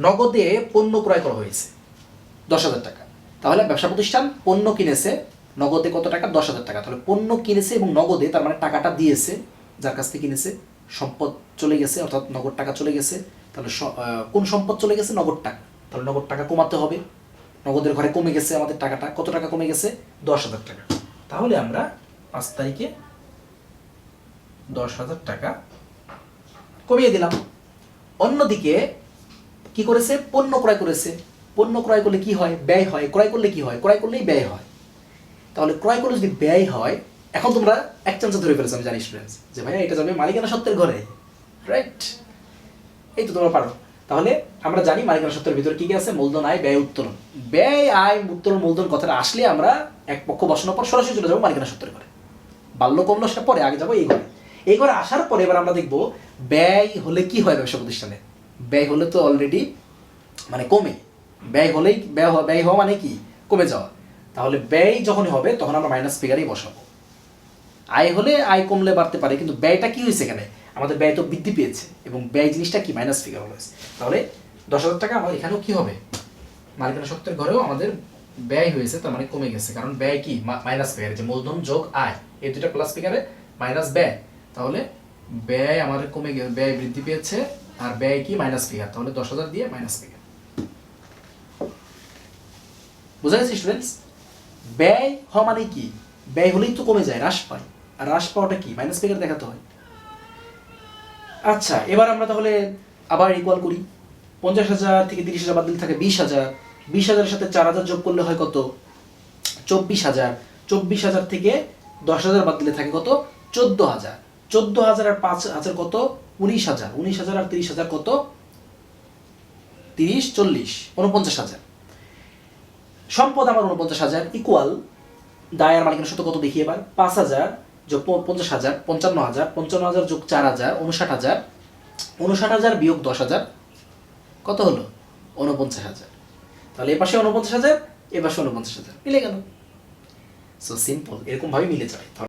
নগদে পণ্য ক্রয় করা হয়েছে 10,000 টাকা, তাহলে ব্যবসা প্রতিষ্ঠান পণ্য কিনেছে নগদে কত টাকা? 10,000 টাকা। তাহলে পণ্য কিনেছে এবং নগদে, তার মানে টাকাটা দিয়েছে, যার কাছ থেকে কিনেছে, সম্পদ চলে গেছে, অর্থাৎ নগদ টাকা চলে গেছে। তাহলে কোন সম্পদ চলে গেছে? নগদ টাকা। তাহলে নগদ টাকা কমাতে হবে, নগদের ঘরে কমে গেছে আমাদের টাকাটা, কত টাকা কমে গেছে? 10,000 টাকা। তাহলে আমরা 5 তারিখে 10,000 টাকা কমিয়ে দিলাম। অন্যদিকে কি করেছে? পণ্য ক্রয় করেছে। পণ্য ক্রয় করলে কি হয়? ব্যয় হয়। ক্রয় করলে কি হয়? ক্রয় করলেই ব্যয় হয়। তাহলে ক্রয় করলে যদি ব্যয় হয়, এখন তোমরা এক চান্সে ধরে ফেলেছো, আমি জানি স্টুডেন্টস, যে ভাইয়া এটা যাবে মালিকানা সত্ত্বের ঘরে, রাইট? এই তো তোমরা পারো। তাহলে আমরা জানি মালিকানা সত্ত্বের ভিতরে কি কি আছে? মূলধন, আয়, ব্যয়, উত্তোলন। ব্যয়, আয়, উত্তোলন, মূলধন কথাটা আসলে আমরা এক পক্ষ বসানোর পর সরাসরি চলে যাবো মালিকানা সত্ত্বের ঘরে। বাল্য কমলো সেটা পরে, আগে যাবো এই ঘরে। এই ঘরে আসার পরে এবার আমরা দেখবো ব্যয় হলে কি হয় ব্যবসা প্রতিষ্ঠানে। ব্যয় হলে তো অলরেডি মানে কমে, ব্যয় হলেই ব্যয় হওয়া মানে কি? কমে যাওয়া। তাহলে ব্যয় যখনই হবে তখন আমরা মাইনাস ফিগারেই বসাবো। আয় হলে আয় কমলে বাড়তে পারে, কিন্তু ব্যয়টা কি হয়েছে এখানে? আমাদের ব্যয় তো বৃদ্ধি পেয়েছে, এবং ব্যয় জিনিসটা কি? মাইনাস ফিগার হয়েছে। তাহলে 10,000 টাকা আমার এখানেও কি হবে? মালিকানা সত্ত্বের ঘরেও আমাদের ব্যয় হয়েছে, তার মানে কমে গেছে, কারণ ব্যয় কি? মাইনাস ফিগারে, যে মূলধন যোগ আয়, এই দুটা প্লাস ফিগারে মাইনাস ব্যয়। তাহলে ব্যয় আমাদের কমে গেছে, ব্যয় বৃদ্ধি পেয়েছে, আর ব্যয় কি? Minus figure. তাহলে 10,000 দিয়ে মাইনাস ফিগার। বুঝা গেছে স্টুডেন্টস? ব্যয় হওয়া মানে কি? ব্যয় হলেই তো কমে যায়, হ্রাস পায়। আর হ্রাস পাওয়াটা কি? মাইনাস ফিগার দেখাতে হয়। আচ্ছা, এবার আমরা তাহলে আবার ইকুয়াল করি। 50,000 থেকে 30,000 বাদ দিলে থাকে 20,000। 20,000-এর সাথে 4,000 যোগ করলে হয় কত? 24,000। 24,000 থেকে 10,000 বাদ দিলে থাকে কত? 14,000। 14,000 আর 5,000 কত? 19,000। 19,000 আর 30,000 কত? 30, 40, 49,000। সম্পদ আমার 49,000 ইকুয়াল দায় আর মালিকানা সত্ত্ব কত দেখি এবার? 5,000 যোগ 50,000, 55,000। 55,000 যোগ 4,000, 59,000। 59,000 বিয়োগ 10,000 কত হলো? 49,000। তাহলে এ পাশে 49,000, এ পাশে 49,000, মিলে গেল। সো সিম্পল, এরকম ভাবে মিলে যায়।